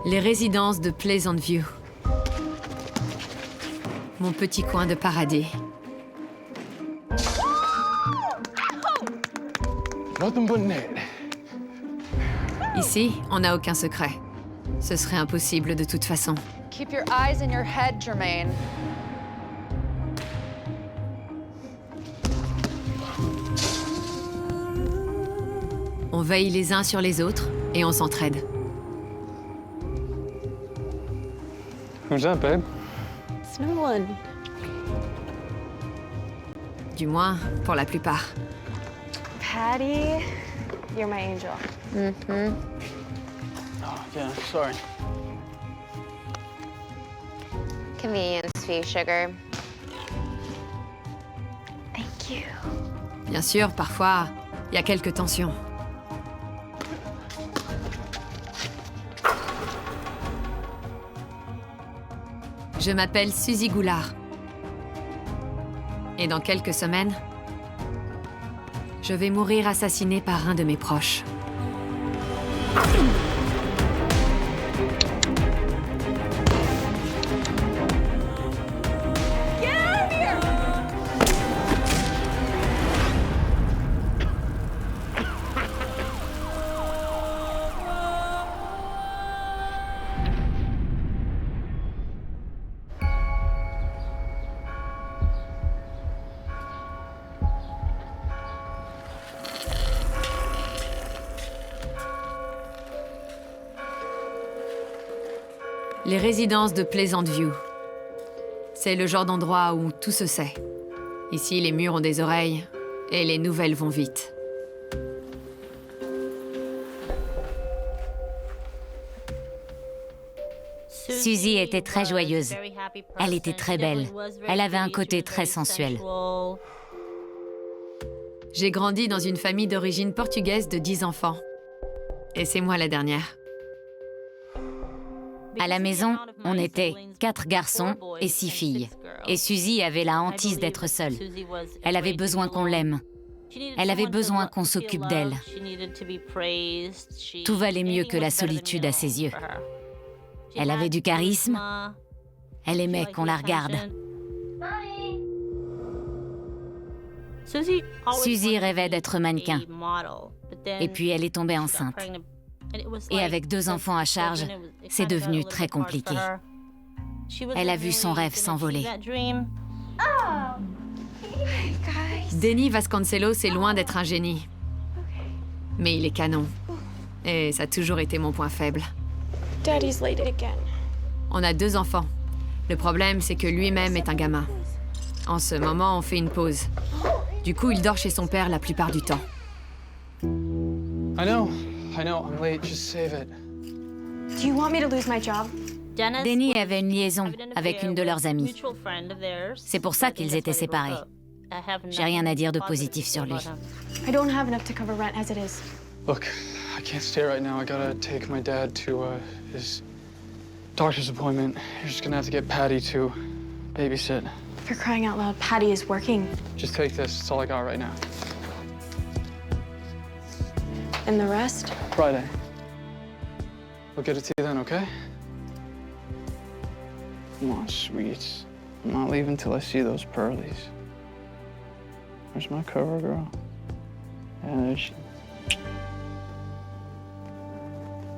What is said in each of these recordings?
Les résidences de Pleasant View. Mon petit coin de paradis. Nothing but net. Ici, on n'a aucun secret. Ce serait impossible de toute façon. Keep your eyes in your head, Jermaine. On veille les uns sur les autres et on s'entraide. Who's that, babe? It's no one. Du moins, pour la plupart. Patty, you're my angel. Oh, yeah, sorry. Convenience fee, sugar. Thank you. Bien sûr, parfois, il y a quelques tensions. Je m'appelle Suzy Goulard. Et dans quelques semaines, je vais mourir assassinée par un de mes proches. Les résidences de Pleasant View. C'est le genre d'endroit où tout se sait. Ici, les murs ont des oreilles et les nouvelles vont vite. Suzy était très joyeuse. Elle était très belle. Elle avait un côté très sensuel. J'ai grandi dans une famille d'origine portugaise de 10 enfants. Et c'est moi la dernière. À la maison, on était 4 garçons et 6 filles. Et Suzy avait la hantise d'être seule. Elle avait besoin qu'on l'aime. Elle avait besoin qu'on s'occupe d'elle. Tout valait mieux que la solitude à ses yeux. Elle avait du charisme. Elle aimait qu'on la regarde. Suzy rêvait d'être mannequin. Et puis elle est tombée enceinte. Et avec 2 enfants à charge, c'est devenu très compliqué. Elle a vu son rêve s'envoler. Denny Vasconcelos est loin d'être un génie. Mais il est canon. Et ça a toujours été mon point faible. Daddy's late again. On a 2 enfants. Le problème, c'est que lui-même est un gamin. En ce moment, on fait une pause. Du coup, il dort chez son père la plupart du temps. I know, I'm late. Just save it. Do you want me to lose my job? Denny avait une liaison avec une de leurs amies. C'est pour ça qu'ils étaient séparés. J'ai rien à dire de positif sur lui. I don't have enough to cover rent as it is. Look, I can't stay right now. I gotta take my dad to his doctor's appointment. You're just gonna have to get Patty to babysit. For crying out loud, Patty is working. Just take this. It's all I got right now. And the rest? Friday. We'll get it to you then, okay? Come on, sweets. I'm not leaving till I see those pearlies. Where's my cover girl? Yeah, there she...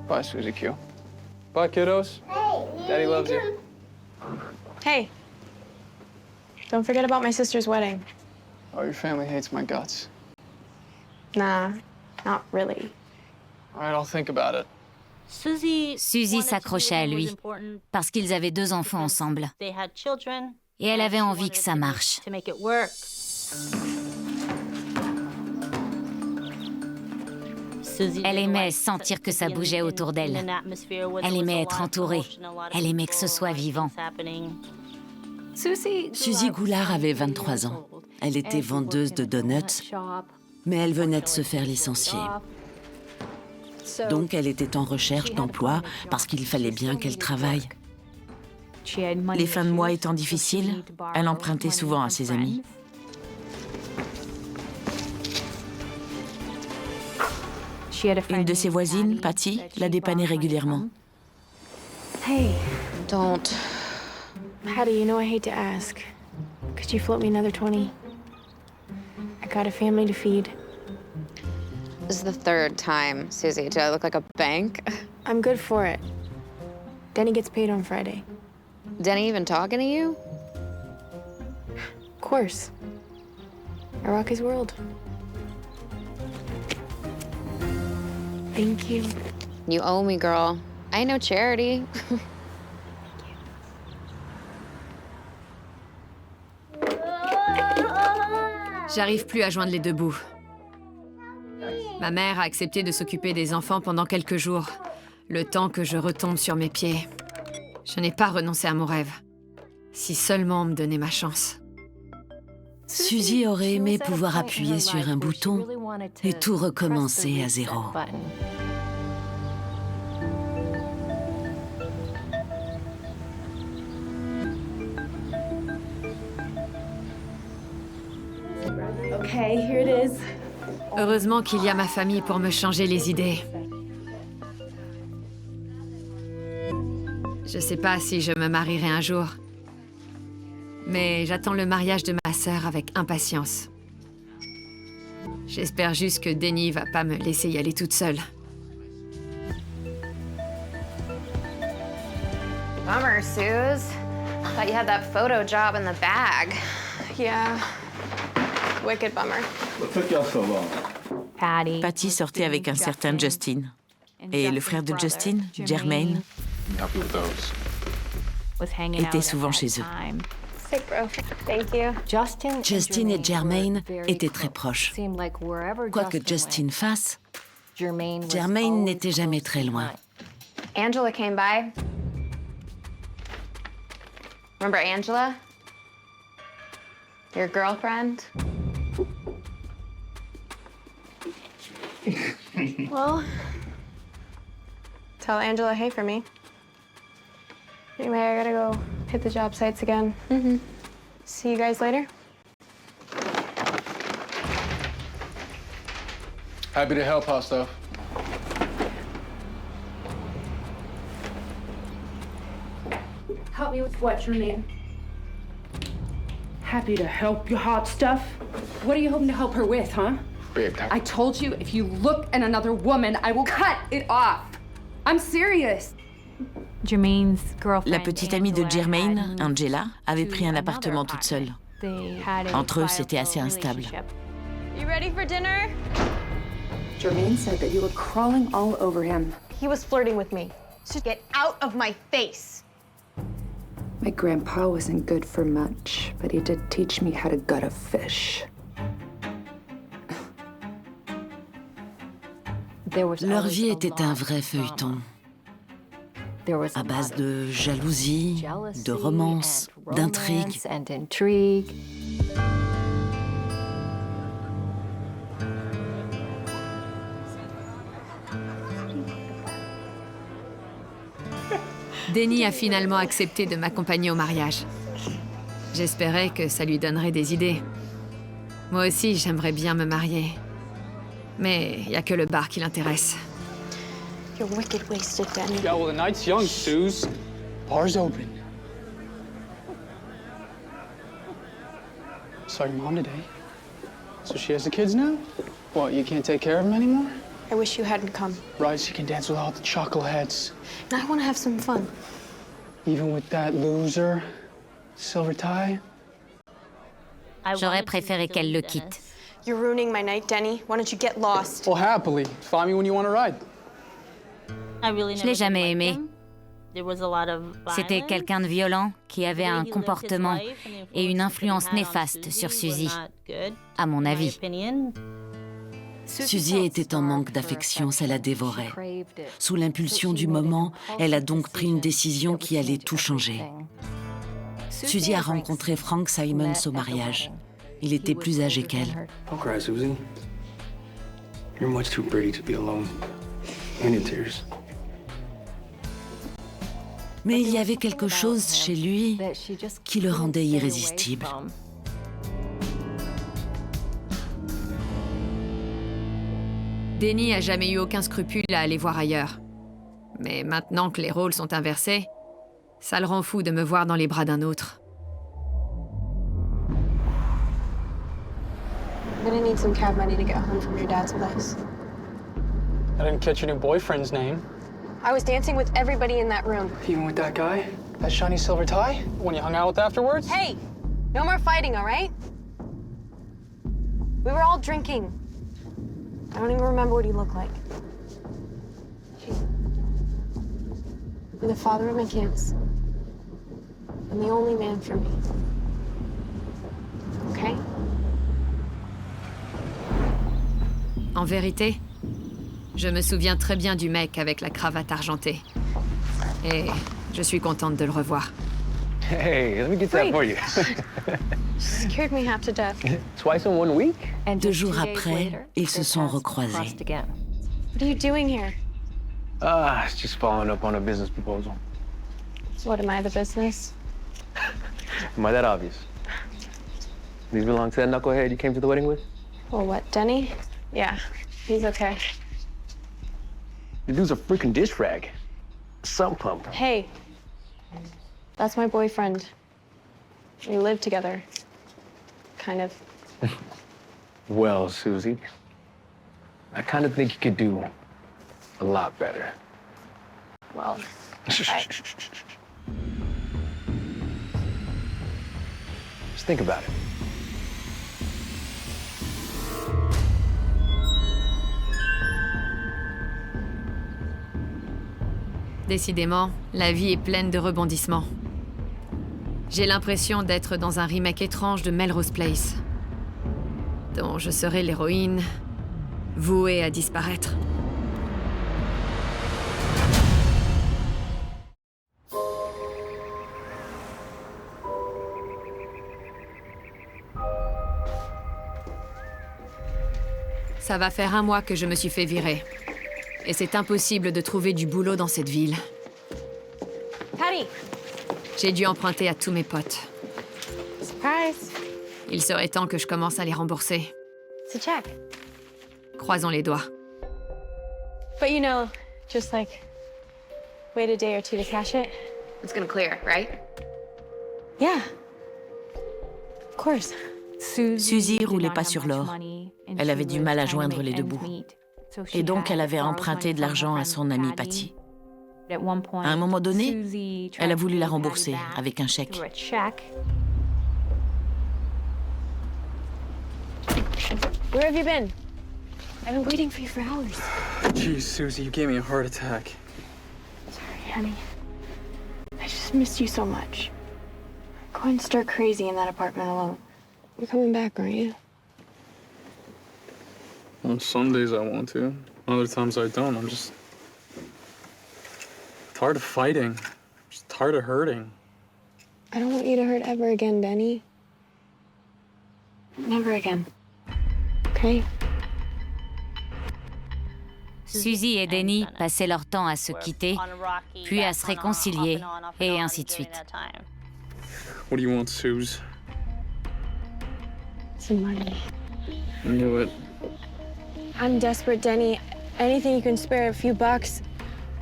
Bye, Suzy Q. Bye, kiddos. Hey, Daddy loves you. Hey. Don't forget about my sister's wedding. Oh, your family hates my guts. Nah, not really. All right, I'll think about it. Suzy s'accrochait à lui parce qu'ils avaient 2 enfants ensemble. Et elle avait envie que ça marche. Elle aimait sentir que ça bougeait autour d'elle. Elle aimait être entourée. Elle aimait que ce soit vivant. Suzy Goulard avait 23 ans. Elle était vendeuse de donuts, mais elle venait de se faire licencier. Donc elle était en recherche d'emploi parce qu'il fallait bien qu'elle travaille. Les fins de mois étant difficiles, elle empruntait souvent à ses amis. Une de ses voisines, Patty, la dépannait régulièrement. Hey, Don't. Patty, you know I hate to ask. Could you float me another 20? I got a family to feed. This is the third time, Susie. Do I look like a bank? I'm good for it. Denny gets paid on Friday. Denny even talking to you? Of course. I rock his world. Thank you. You owe me, girl. I ain't no charity. J'arrive plus à joindre les deux bouts. Ma mère a accepté de s'occuper des enfants pendant quelques jours, le temps que je retombe sur mes pieds. Je n'ai pas renoncé à mon rêve. Si seulement on me donnait ma chance. Suzy aurait aimé pouvoir appuyer sur un bouton et tout recommencer à zéro. Okay, here it is. Heureusement qu'il y a ma famille pour me changer les idées. Je sais pas si je me marierai un jour, mais j'attends le mariage de ma sœur avec impatience. J'espère juste que Denny va pas me laisser y aller toute seule. Bummer, Suze. Thought you had that photo job in the bag. Yeah. Wicked bummer. What took y'all so long? Patty sortait avec un certain Justin. Et le frère de Justin, Jermaine, Help you with those. était souvent chez eux. Sick, bro. Thank you. Justin et Jermaine étaient très proches. Quoi que Justin fasse, Jermaine n'était jamais très loin. Angela came by. Remember Angela? Your girlfriend? Well, tell Angela hey for me. Anyway, I gotta go hit the job sites again. See you guys later. Happy to help, hot stuff. Help me with what, Jermaine? Happy to help you, hot stuff. What are you hoping to help her with, huh? Babe, I told you, if you look at another woman, I will cut it off. I'm serious. La petite amie de Jermaine, Angela, avait pris un appartement toute seule. Entre eux, c'était assez instable. You ready for dinner? Jermaine said that you were crawling all over him. He was flirting with me. Just get out of my face. My grandpa wasn't good for much, but he did teach me how to gut a fish. Leur vie était un vrai feuilleton, à base de jalousie, de romance, d'intrigues. Denny a finalement accepté de m'accompagner au mariage. J'espérais que ça lui donnerait des idées. Moi aussi, j'aimerais bien me marier. Mais il n'y a que le bar qui l'intéresse. You're wicked wasted, Denny. Yeah, well, the night's young, Suze. Bar's open. Saw your mom today. So she has the kids now? What, you can't take care of them anymore? I wish you hadn't come. Right, she can dance with all the chuckleheads. I want to have some fun. Even with that loser, silver tie? J'aurais préféré qu'elle le quitte. You're ruining my night, Denny. Why don't you get lost? Well, happily. Find me when you want to ride. Je l'ai jamais aimé. C'était quelqu'un de violent qui avait un comportement et une influence néfaste sur Suzy, à mon avis. Suzy était en manque d'affection, ça la dévorait. Sous l'impulsion du moment, elle a donc pris une décision qui allait tout changer. Suzy a rencontré Frank Simons au mariage. Il était plus âgé qu'elle. Don't cry, Susie. You're much too pretty to be alone. And in tears. Mais il y avait quelque chose chez lui qui le rendait irrésistible. Denny a jamais eu aucun scrupule à aller voir ailleurs. Mais maintenant que les rôles sont inversés, Ça le rend fou de me voir dans les bras d'un autre. I'm gonna need some cab money to get home from your dad's place. I didn't catch your new boyfriend's name. I was dancing with everybody in that room. Even with that guy? That shiny silver tie? When you hung out with afterwards? Hey, no more fighting, all right? We were all drinking. I don't even remember what he looked like. You're the father of my kids. And the only man for me. Okay? En vérité, je me souviens très bien du mec avec la cravate argentée. Et je suis contente de le revoir. Hey, let me get that for you. Scared me half to death. Twice in 1 week? 2 jours après, ils se sont recroisés. What are you doing here? It's just following up on a business proposal. What, am I the business? Am I that obvious? These belong to that knucklehead you came to the wedding with? Well, what, Denny? Yeah, he's okay. The dude's a freaking dish rag. Sump pump. Hey, that's my boyfriend. We live together. Kind of. Well, Susie, I kind of think you could do a lot better. Well, Just think about it. Décidément, la vie est pleine de rebondissements. J'ai l'impression d'être dans un remake étrange de Melrose Place, dont je serai l'héroïne, vouée à disparaître. Ça va faire 1 mois que je me suis fait virer. Et c'est impossible de trouver du boulot dans cette ville. Patty! J'ai dû emprunter à tous mes potes. Surprise! Il serait temps que je commence à les rembourser. It's a check. Croisons les doigts. But you know, just like, wait a day or 2 to cash it. It's gonna clear, right? Yeah. Of course. Suzy roulait pas sur l'or. Elle avait du mal à joindre les 2 bouts. Et donc, elle avait emprunté de l'argent à son amie Patty. À un moment donné, elle a voulu la rembourser avec un chèque. Where have you been? I've been waiting for you for hours. Jeez, Susie, you gave me a heart attack. Sorry, honey. I just missed you so much. Going stir crazy in that apartment alone. You're coming back, aren't you? On some days I want to. Other times I don't. I'm just tired of fighting. Just tired of hurting. I don't want you to hurt ever again, Denny. Never again. Okay? Suzy et Denny passaient leur temps à se quitter, puis à se réconcilier, et ainsi de suite. What do you want, Suze? Some money. I knew it. I'm desperate, Denny. Anything you can spare, a few bucks,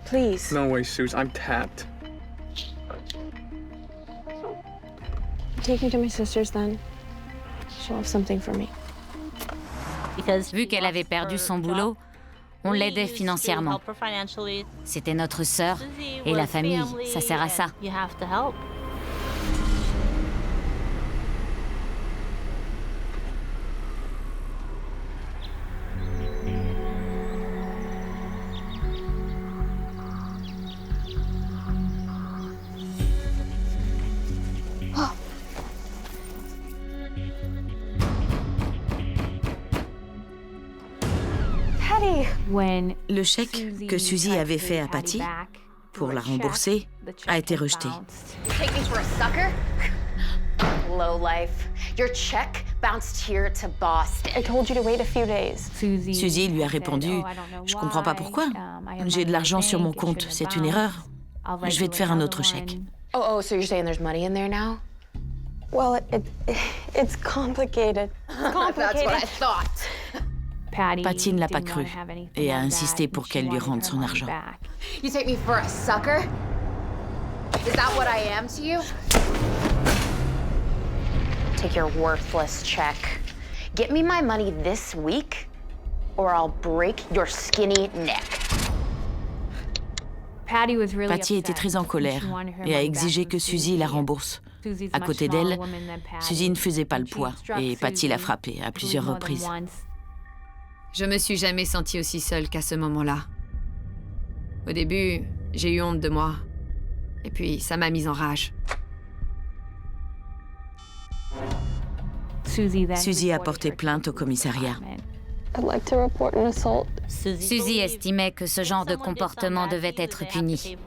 please. No way, Suze. I'm tapped. Take me to my sister's then. She'll have something for me. Vu qu'elle avait perdu son boulot, on l'aidait financièrement. C'était notre sœur, et la famille, ça sert à ça. Le chèque que Suzy avait fait à Patty pour la rembourser a été rejeté. Take me for a sucker? Low life. Your check bounced here to Boston. I told you to wait a few days. Suzy lui a répondu « Je comprends pas pourquoi. J'ai de l'argent sur mon compte, c'est une erreur. Je vais te faire un autre chèque. » Oh, so you're saying there's money in there now? Well, it's complicated. That's what I thought. Patty ne l'a pas cru et a insisté pour qu'elle lui rende son argent. You take me for a sucker? Is that what I am to you? Take your worthless check. Get me my money this week, or I'll break your skinny neck. Patty était très en colère et a exigé que Suzy la rembourse. À côté d'elle, Suzy ne faisait pas le poids et Patty l'a frappée à plusieurs reprises. Je me suis jamais sentie aussi seule qu'à ce moment-là. Au début, j'ai eu honte de moi. Et puis, ça m'a mise en rage. Suzy a porté plainte au commissariat. Suzy estimait que ce genre de comportement devait être puni.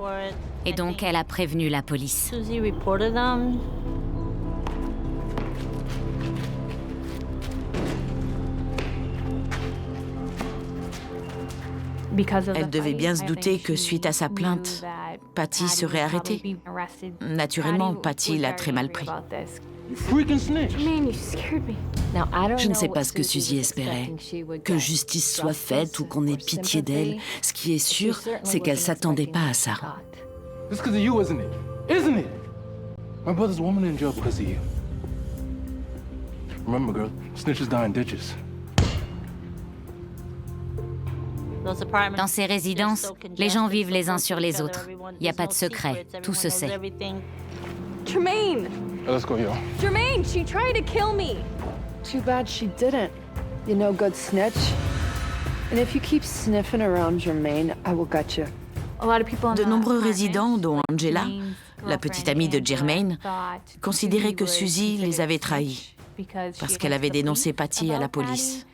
Et donc, elle a prévenu la police. Elle devait bien se douter que suite à sa plainte, Patty serait arrêtée. Naturellement, Patty l'a très mal pris. Je ne sais pas ce que Suzy espérait. Que justice soit faite ou qu'on ait pitié d'elle. Ce qui est sûr, c'est qu'elle s'attendait pas à ça. It's because of you, isn't it? Isn't it? My brother's woman in jail because of you. Remember, girl, snitches die in ditches. Dans ces résidences, les gens vivent les uns sur les autres. Il n'y a pas de secret, tout se sait. Jermaine! Let's go, yo. Jermaine, she tried to kill me! Too bad she didn't. You no good snitch. And if you keep sniffing around Jermaine, I will gut you. De nombreux résidents, dont Angela, la petite amie de Jermaine, considéraient que Suzy les avait trahis parce qu'elle avait dénoncé Patty à la police.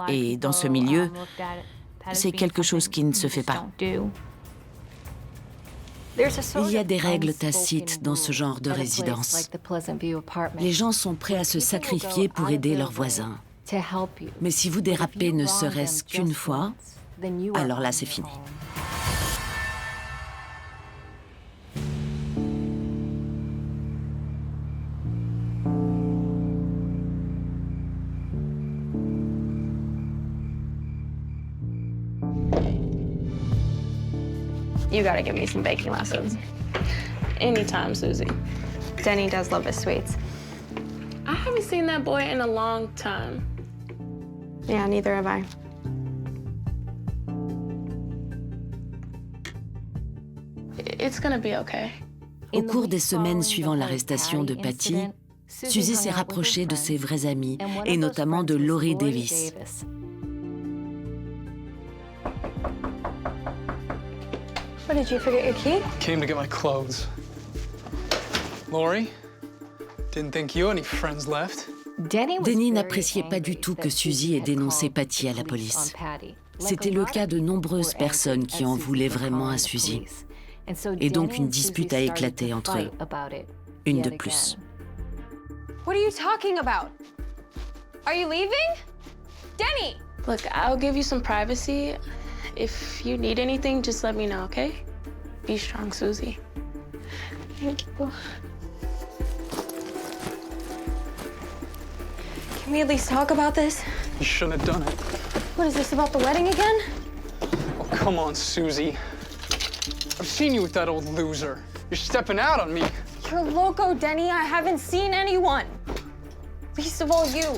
Et dans ce milieu, c'est quelque chose qui ne se fait pas. Il y a des règles tacites dans ce genre de résidence. Les gens sont prêts à se sacrifier pour aider leurs voisins. Mais si vous dérapez ne serait-ce qu'une fois, alors là, c'est fini. You gotta give me some baking lessons. Anytime, Susie. Denny does love his sweets. I haven't seen that boy in a long time. Yeah, neither have I. It's gonna be okay. Au cours des semaines suivant l'arrestation de Patty, Suzy s'est rapprochée de ses vrais amis, et notamment de Laurie Davis. What, did you forget your key? Came to get my clothes. Laurie? Didn't think you had any friends left. Denny n'appréciait pas du tout que Suzy ait dénoncé Patty à la police. C'était le cas de nombreuses personnes qui en voulaient vraiment à Suzy. Et donc une dispute a éclaté entre eux. Une de plus. What are you talking about? Are you leaving? Denny! Look, I'll give you some privacy. If you need anything, just let me know, okay? Be strong, Susie. Thank you. Can we at least talk about this? You shouldn't have done it. What is this, about the wedding again? Oh, come on, Susie. I've seen you with that old loser. You're stepping out on me. You're loco, Denny. I haven't seen anyone. Least of all you.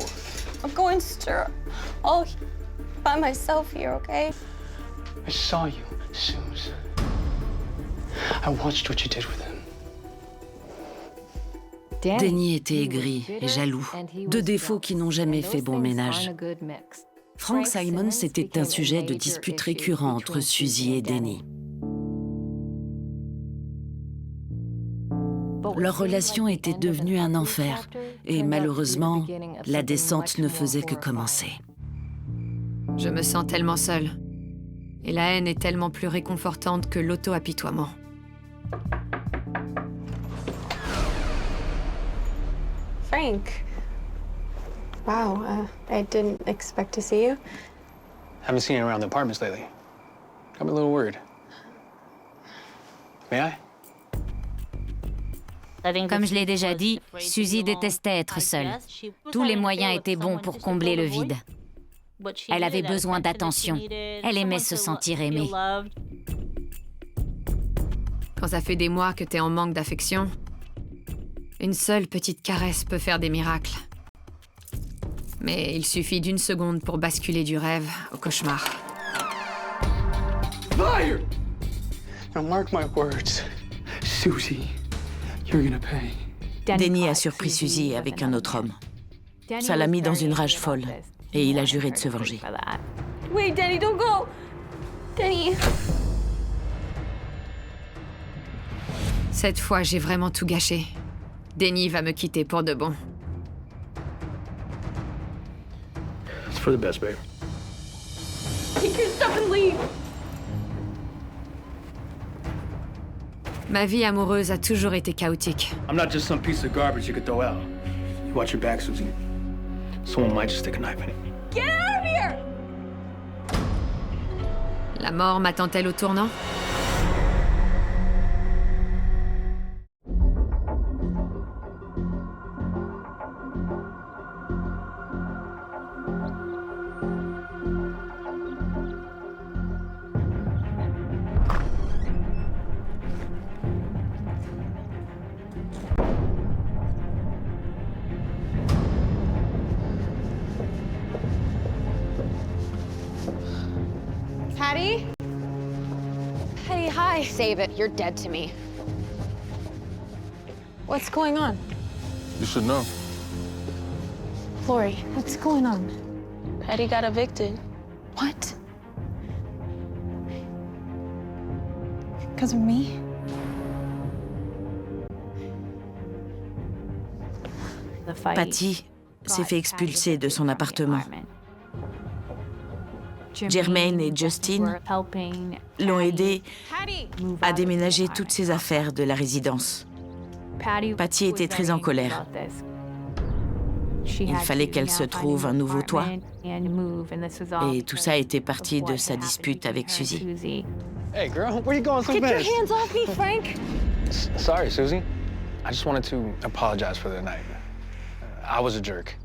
I'm going to all by myself here, okay? I saw you, Suze. I watched what you did with him. Denny était aigri et jaloux, deux défauts qui n'ont jamais fait bon ménage. Frank Simons était un sujet de dispute récurrent entre Suzy et Denny. Leur relation était devenue un enfer, et malheureusement, la descente ne faisait que commencer. Je me sens tellement seule. Et la haine est tellement plus réconfortante que l'auto-apitoiement. Frank. Wow, I didn't expect to see you. Haven't seen you around the apartments lately. Got me a little worried. May I? Comme je l'ai déjà dit, Suzy détestait être seule. Tous les moyens étaient bons pour combler le vide. Elle avait besoin d'attention. Elle aimait se sentir aimée. Quand ça fait des mois que t'es en manque d'affection, une seule petite caresse peut faire des miracles. Mais il suffit d'une seconde pour basculer du rêve au cauchemar. Liar! Now mark my words. Susie, you're gonna pay. Denny a surpris Suzy avec un autre homme. Ça l'a mis dans une rage folle et il a juré de se venger. Wait, Danny, don't go! Danny. Cette fois, j'ai vraiment tout gâché. Denny va me quitter pour de bon. It's for the best, babe. Take your stuff and leave! Ma vie amoureuse a toujours été chaotique. I'm not just some piece of garbage you could throw out. You watch your back, Susie. Someone might just stick a knife in it. Get out of here! La mort m'attend-elle au tournant? Patty? Patty, hi. Save it. You're dead to me. What's going on? You should know. Lori, What's going on? Patty got evicted. What? Because of me? Patty s'est fait expulser de son appartement. Jermaine et Justin l'ont aidé à déménager toutes ses affaires de la résidence. Patty était très en colère. Il fallait qu'elle se trouve un nouveau toit. Et tout ça était parti de sa dispute avec Suzy. Hey, girl, where you going so Get your fast? hands off me, Frank! Sorry, Susie. I just wanted to apologize for the night. I was a jerk.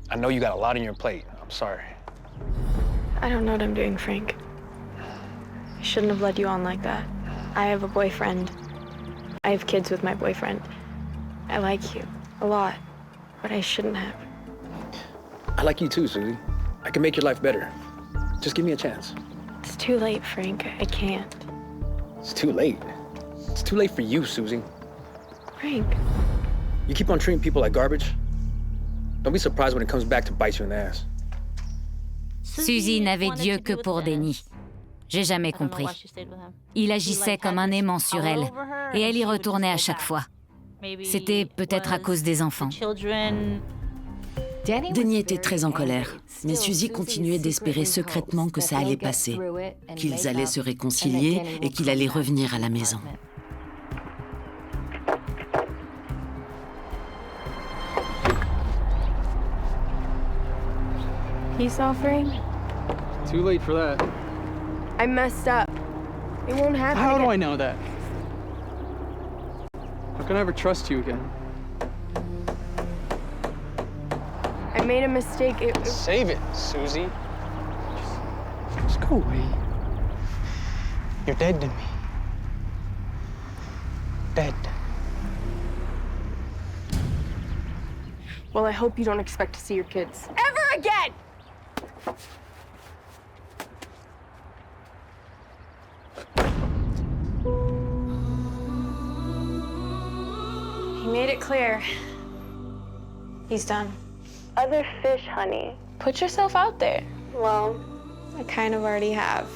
I know you got a lot on your plate. I'm sorry. I don't know what I'm doing, Frank. I shouldn't have led you on like that. I have a boyfriend. I have kids with my boyfriend. I like you a lot, but I shouldn't have. I like you too, Susie. I can make your life better. Just give me a chance. It's too late, Frank. I can't. It's too late. It's too late for you, Susie. Frank. You keep on treating people like garbage. Don't be surprised when it comes back to bite you in the ass. Suzy n'avait Dieu que pour Denny. J'ai jamais compris. Il agissait comme un aimant sur elle, et elle y retournait à chaque fois. C'était peut-être à cause des enfants. Denny était très en colère, mais Suzy continuait d'espérer secrètement que ça allait passer, qu'ils allaient se réconcilier et qu'il allait revenir à la maison. Peace offering? Too late for that. I messed up. It won't happen How do again. I know that? How can I ever trust you again? I made a mistake. Save it, Susie. Just go away. You're dead to me. Dead. Well, I hope you don't expect to see your kids ever again! He made it clear. He's done. Other fish, honey. Put yourself out there. Well, I kind of already have.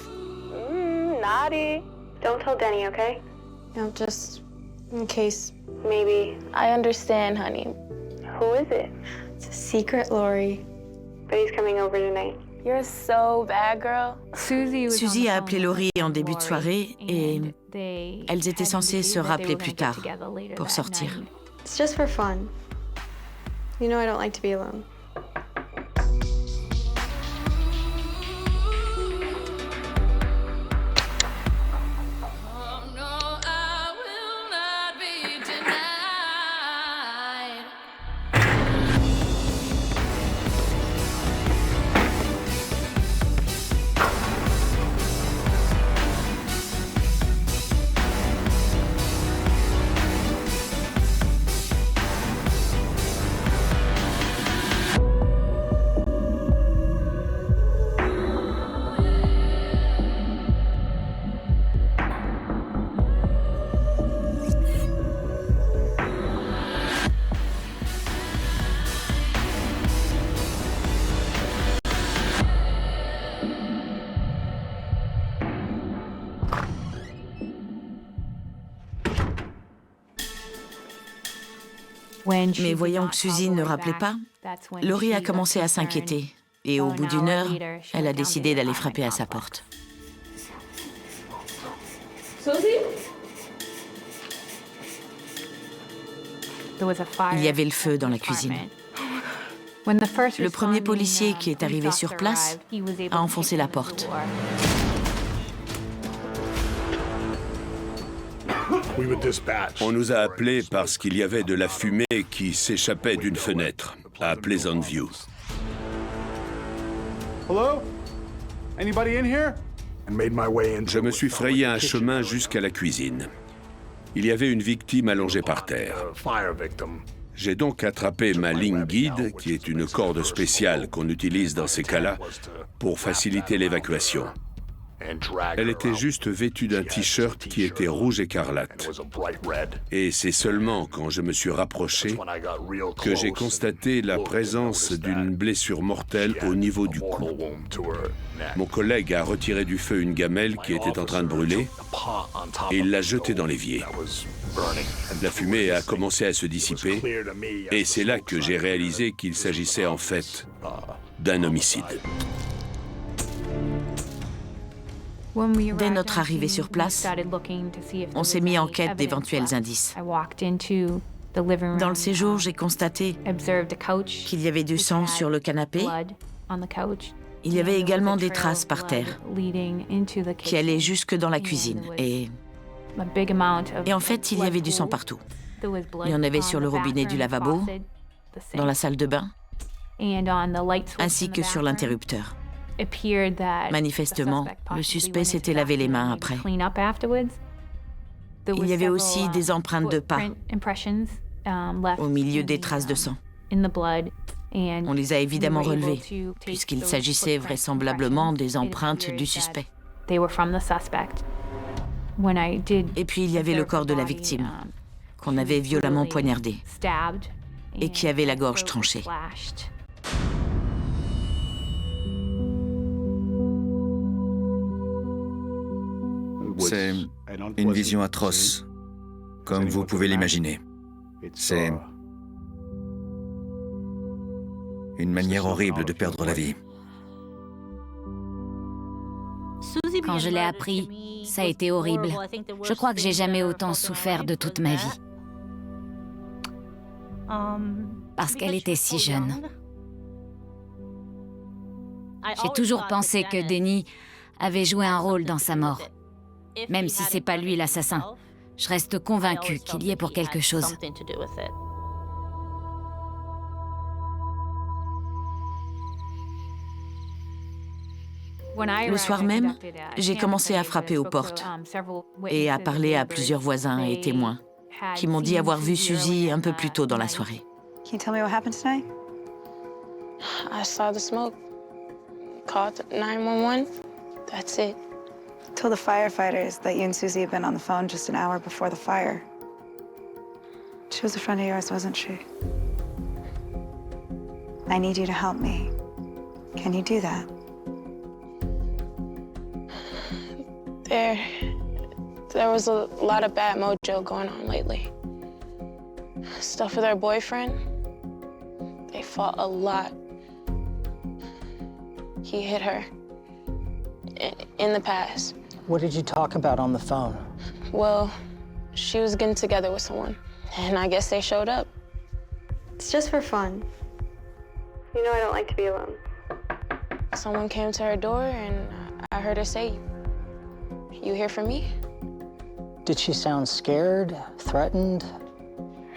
naughty. Don't tell Denny, okay? No, just in case. Maybe. I understand, honey. Who is it? It's a secret, Lori. But he's coming over tonight. You're so bad, girl. Suzy a appelé Laurie en début de soirée et elles étaient censées se rappeler plus tard pour sortir. It's just for fun. You know I don't like to be alone. Mais voyant que Suzy ne rappelait pas, Laurie a commencé à s'inquiéter. Et au bout d'1 heure, elle a décidé d'aller frapper à sa porte. Il y avait le feu dans la cuisine. Le premier policier qui est arrivé sur place a enfoncé la porte. On nous a appelés parce qu'il y avait de la fumée qui s'échappait d'une fenêtre à Pleasant View. Hello? Anybody in here? Je me suis frayé un chemin jusqu'à la cuisine. Il y avait une victime allongée par terre. J'ai donc attrapé ma ligne guide, qui est une corde spéciale qu'on utilise dans ces cas-là, pour faciliter l'évacuation. Elle était juste vêtue d'un t-shirt qui était rouge écarlate. Et c'est seulement quand je me suis rapproché que j'ai constaté la présence d'une blessure mortelle au niveau du cou. Mon collègue a retiré du feu une gamelle qui était en train de brûler et il l'a jetée dans l'évier. La fumée a commencé à se dissiper et c'est là que j'ai réalisé qu'il s'agissait en fait d'un homicide. Dès notre arrivée sur place, on s'est mis en quête d'éventuels indices. Dans le séjour, j'ai constaté qu'il y avait du sang sur le canapé. Il y avait également des traces par terre qui allaient jusque dans la cuisine. Et en fait, il y avait du sang partout. Il y en avait sur le robinet du lavabo, dans la salle de bain, ainsi que sur l'interrupteur. Manifestement, le suspect s'était lavé les mains après. Il y avait aussi des empreintes de pas au milieu des traces de sang. On les a évidemment relevées, puisqu'il s'agissait vraisemblablement des empreintes du suspect. Et puis il y avait le corps de la victime, qu'on avait violemment poignardé et qui avait la gorge tranchée. C'est une vision atroce, comme vous pouvez l'imaginer. C'est une manière horrible de perdre la vie. Quand je l'ai appris, ça a été horrible. Je crois que j'ai jamais autant souffert de toute ma vie. Parce qu'elle était si jeune. J'ai toujours pensé que Denny avait joué un rôle dans sa mort. Même si c'est pas lui l'assassin, je reste convaincue qu'il y est pour quelque chose. Le soir même, j'ai commencé à frapper aux portes et à parler à plusieurs voisins et témoins qui m'ont dit avoir vu Suzy un peu plus tôt dans la soirée. Can you tell me what happened tonight? I saw the smoke. Called 911. That's it. Told the firefighters that you and Susie had been on the phone just an hour before the fire. She was a friend of yours, wasn't she? I need you to help me. Can you do that? There was a lot of bad mojo going on lately. Stuff with her boyfriend. They fought a lot. He hit her in the past. What did you talk about on the phone? Well, she was getting together with someone, and I guess they showed up. It's just for fun. You know I don't like to be alone. Someone came to her door, and I heard her say, "You here for me?" Did she sound scared, threatened?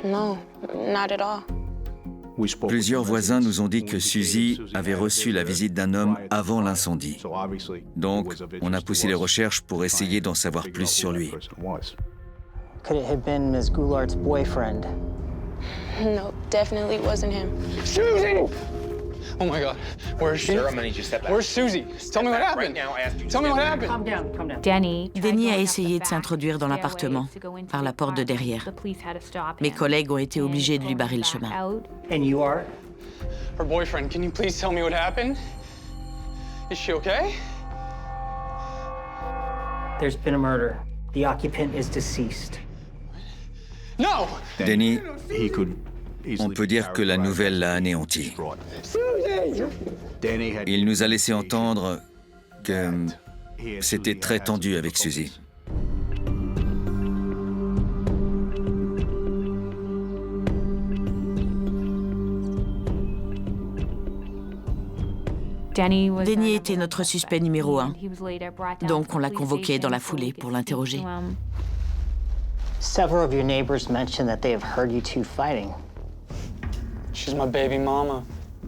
No, not at all. Plusieurs voisins nous ont dit que Suzy avait reçu la visite d'un homme avant l'incendie. Donc, on a poussé les recherches pour essayer d'en savoir plus sur lui. Could it have been Ms. Goulart's boyfriend? No, definitely wasn't him. Suzy! Oh my God, where's she? Sir, I'm gonna need you to step back. Where's Suzy? Tell me what happened. Tell me what happened. Calm down, calm down. Denny a essayé de s'introduire dans l'appartement par la porte de derrière. Mes collègues ont été obligés de lui barrer le chemin. And you are? Her boyfriend, can you please tell me what happened? Is she okay? There's been a murder. The occupant is deceased. No! Denny, On peut dire que la nouvelle l'a anéanti. Il nous a laissé entendre que c'était très tendu avec Suzy. Denny était notre suspect numéro 1, donc on l'a convoqué dans la foulée pour l'interroger. Several of your neighbors mentioned that they have heard you two fighting. She's my baby mama.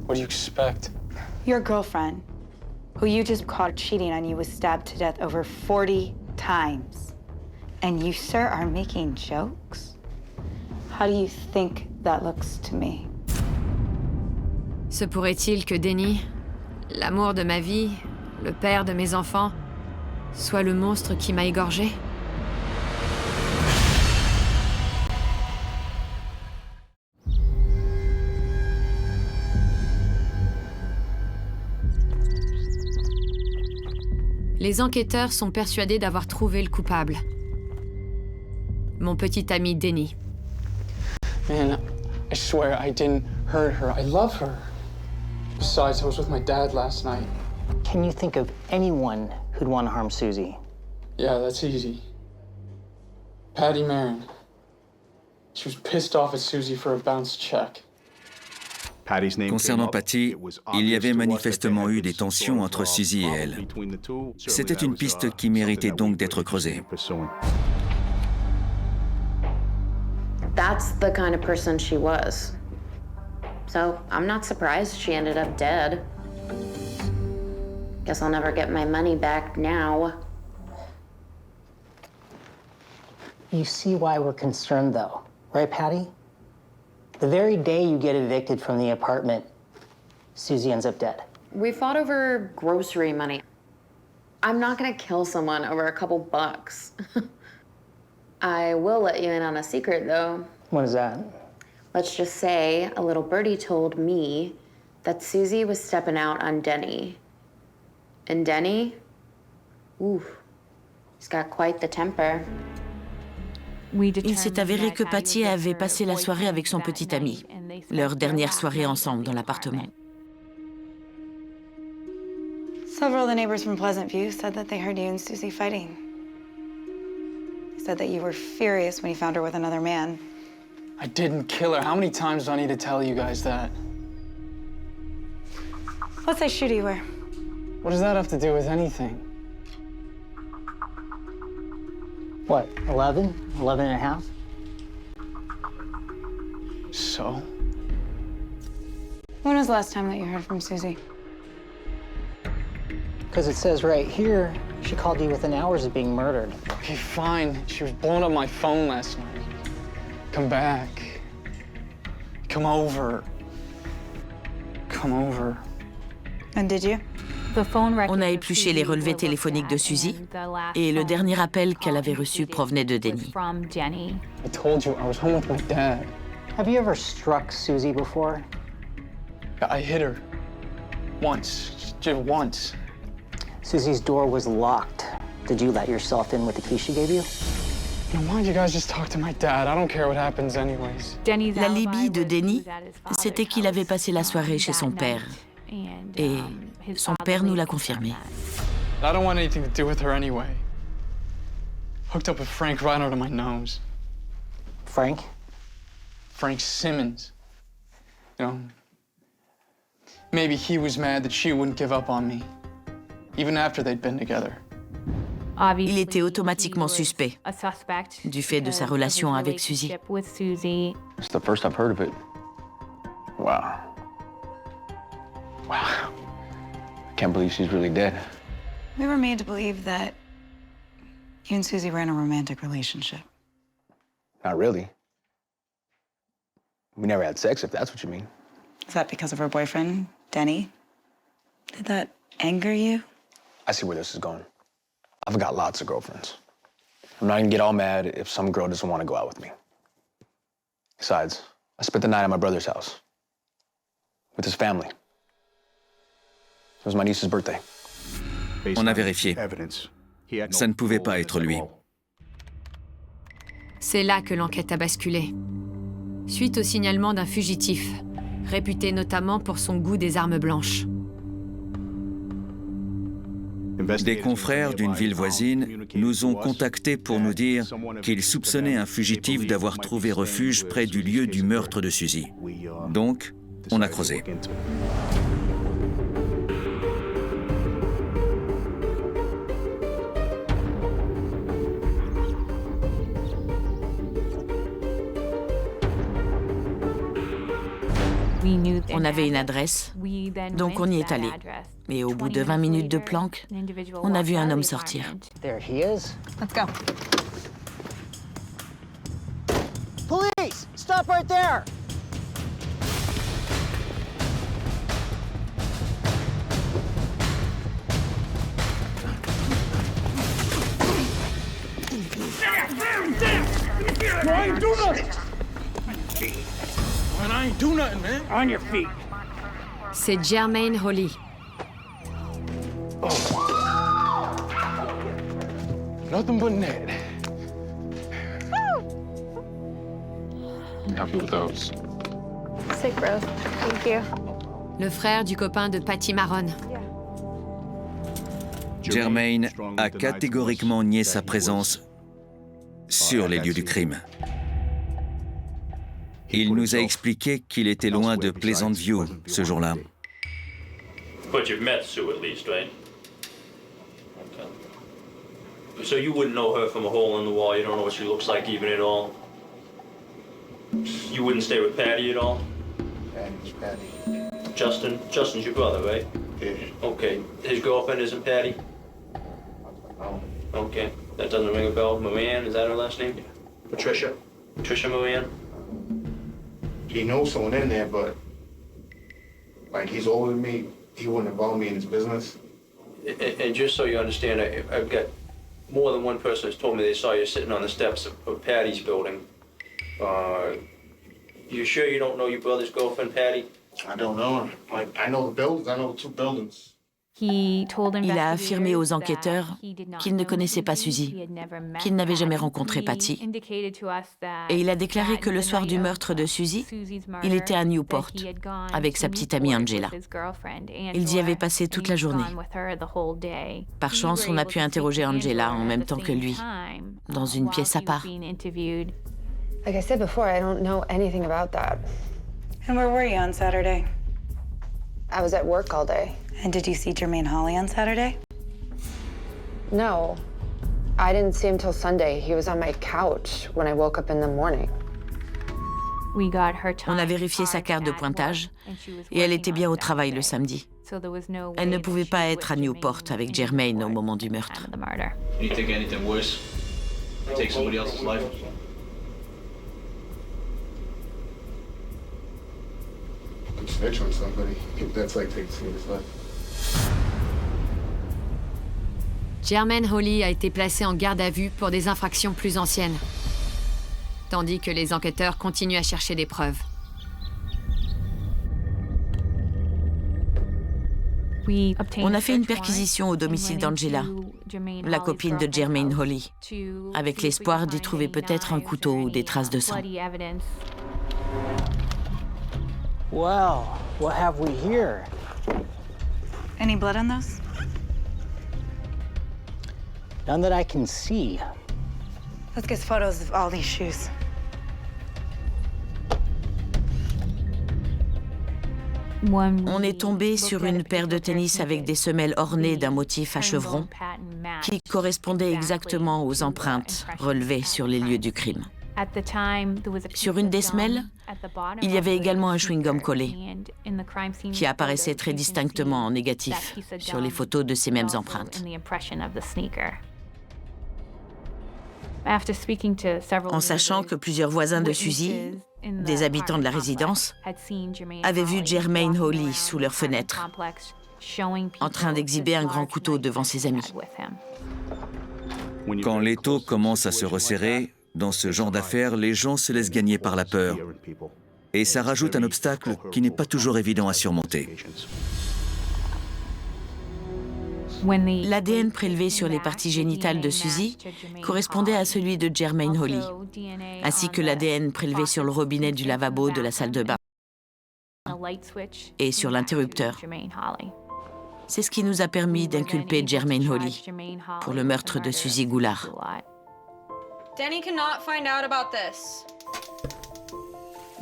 What do you expect? Your girlfriend, who you just caught cheating on you, was stabbed to death over 40 times. And you, sir, are making jokes? How do you think that looks to me? Se pourrait-il que Denny, l'amour de ma vie, le père de mes enfants, soit le monstre qui m'a égorgé? Les enquêteurs sont persuadés d'avoir trouvé le coupable. Mon petit ami Denny. Man, I swear I didn't hurt her. I love her. Besides, I was with my dad last night. Can you think of anyone who'd want to harm Suzy? Yeah, that's easy. Patty Marin. She was pissed off at Suzy for a bounced check. Concernant Patty, il y avait manifestement eu des tensions entre Suzy et elle. C'était une piste qui méritait donc d'être creusée. That's the kind of person she was. So I'm not surprised she ended up dead. Guess I'll never get my money back now. You see why we're concerned, though, right, Patty? The very day you get evicted from the apartment, Suzy ends up dead. We fought over grocery money. I'm not gonna kill someone over a couple bucks. I will let you in on a secret, though. What is that? Let's just say a little birdie told me that Suzy was stepping out on Denny. And Denny, ooh, he's got quite the temper. Il s'est avéré que Patty avait passé la soirée avec son petit ami, leur dernière soirée ensemble dans l'appartement. Several of the neighbors from Pleasant View said that they heard you and Suzy fighting. They said that you were furious when you found her with another man. I didn't kill her. How many times do I need to tell you guys that? What size shoe do you wear? What does that have to do with anything? What, 11? 11 and a half? So? When was the last time that you heard from Suzy? Because it says right here, she called you within hours of being murdered. Okay, fine. She was blowing up my phone last night. Come back. Come over. Come over. And did you? On a épluché les relevés téléphoniques de Suzy et le dernier appel qu'elle avait reçu provenait de Denny. I told you I was home with my dad. Have you ever struck Suzy before? I hit her. Once. Just once. Suzy's door was locked. Did you let yourself in with the key she gave you? Now, why don't you guys just talk to my dad? I don't care what happens anyways. L'alibi de Denny, c'était qu'il avait passé la soirée chez son père. Et son père nous l'a confirmé. I don't want anything to do with her anyway. Hooked up with Frank right under my nose. Frank? Frank Simmons. You know, maybe he was mad that she wouldn't give up on me, even after they'd been together. Il était automatiquement suspect du fait de sa relation avec Suzy. It's the first I've heard of it. Wow. Wow. I can't believe she's really dead. We were made to believe that you and Suzy were in a romantic relationship. Not really. We never had sex, if that's what you mean. Is that because of her boyfriend, Denny? Did that anger you? I see where this is going. I've got lots of girlfriends. I'm not gonna get all mad if some girl doesn't want to go out with me. Besides, I spent the night at my brother's house with his family. It was my niece's birthday. On a vérifié. Ça ne pouvait pas être lui. C'est là que l'enquête a basculé. suite au signalement d'un fugitif, réputé notamment pour son goût des armes blanches. Des confrères d'une ville voisine nous ont contactés pour nous dire qu'ils soupçonnaient un fugitif d'avoir trouvé refuge près du lieu du meurtre de Suzy. Donc, on a creusé. On avait une adresse, donc on y est allé. Et au bout de 20 minutes de planque, on a vu un homme sortir. There he is. Let's go. Police! Stop right there! No, I ain't do nothing. Man, I ain't do nothing, man. On your feet. C'est Jermaine Holly. Nothing but net. Help you with those. Sick, bro. Thank you. Le frère du copain de Patty Maron. Jermaine a catégoriquement nié sa présence sur les lieux du crime. Il nous a expliqué qu'il était loin de Pleasant View ce jour-là. But you've met Sue at least, right? Okay. So you wouldn't know her from a hole in the wall. You don't know what she looks like even at all. You wouldn't stay with Patty at all? Patty. Justin's your brother, right? Yeah. Okay. His girlfriend isn't Patty? No. Okay. That doesn't ring a bell. Moran, is that her last name? Patricia. Patricia Moran? He knows someone in there, but like he's older than me, he wouldn't involve me in his business. And just so you understand, I've got more than one person who's told me they saw you sitting on the steps of Patty's building. You sure you don't know your brother's girlfriend, Patty? I don't know her. Like, I know the buildings, I know the two buildings. Il a affirmé aux enquêteurs qu'il ne connaissait pas Suzy, qu'il n'avait jamais rencontré Patty. Et il a déclaré que le soir du meurtre de Suzy, il était à Newport avec sa petite amie Angela. Ils y avaient passé toute la journée. Par chance, on a pu interroger Angela en même temps que lui, dans une pièce à part. Like I said before, I don't know anything about that. And where were you on Saturday? I was at work all day. And did you see Jermaine Holly on Saturday? No. I didn't see him till Sunday. He was on my couch when I woke up in the morning. On a vérifié sa carte de pointage et elle était bien au travail le samedi. Elle ne pouvait pas être à Newport avec Jermaine au moment du meurtre. Do you think anything worse? Take somebody else's life? Snitch on somebody. That's like taking somebody's life. Jermaine Holly a été placé en garde à vue pour des infractions plus anciennes, tandis que les enquêteurs continuent à chercher des preuves. On a fait une perquisition au domicile d'Angela, la copine de Jermaine Holly, avec l'espoir d'y trouver peut-être un couteau ou des traces de sang. Well, what have we here? Any blood on those? None that I can see. Let's get photos of all these shoes. On est tombé sur une paire de tennis avec des semelles ornées d'un motif à chevrons qui correspondait exactement aux empreintes relevées sur les lieux du crime. Sur une des semelles, il y avait également un chewing-gum collé qui apparaissait très distinctement en négatif sur les photos de ces mêmes empreintes. En sachant que plusieurs voisins de Suzy, des habitants de la résidence, avaient vu Jermaine Holly sous leur fenêtre, en train d'exhiber un grand couteau devant ses amis. Quand l'étau commence à se resserrer, dans ce genre d'affaires, les gens se laissent gagner par la peur. Et ça rajoute un obstacle qui n'est pas toujours évident à surmonter. L'ADN prélevé sur les parties génitales de Suzy correspondait à celui de Jermaine Holly, ainsi que l'ADN prélevé sur le robinet du lavabo de la salle de bain et sur l'interrupteur. C'est ce qui nous a permis d'inculper Jermaine Holly pour le meurtre de Suzy Goulart. Denny cannot find out about this.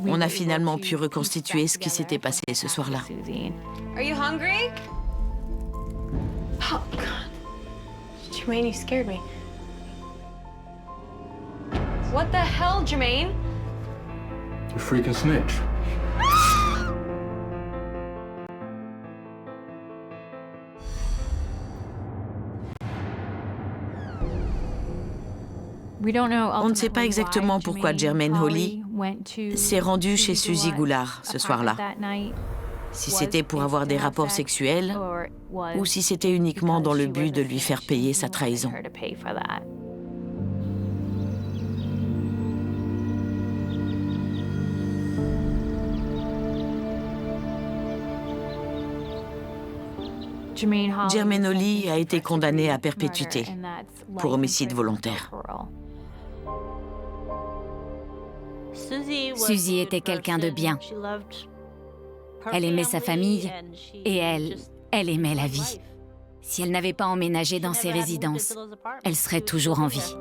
On a finalement pu reconstituer ce qui s'était passé ce soir-là. Are you hungry? Oh, God. Jermaine, you scared me. What the hell, Jermaine? You freaking snitch. On ne sait pas exactement pourquoi Jermaine Holly s'est rendu chez Suzy Goulart ce soir-là. Si c'était pour avoir des rapports sexuels ou si c'était uniquement dans le but de lui faire payer sa trahison. Jermaine Holly a été condamné à perpétuité pour homicide volontaire. Suzy était quelqu'un de bien. Elle aimait sa famille et elle aimait la vie. Si elle n'avait pas emménagé dans ses résidences, elle serait toujours en vie.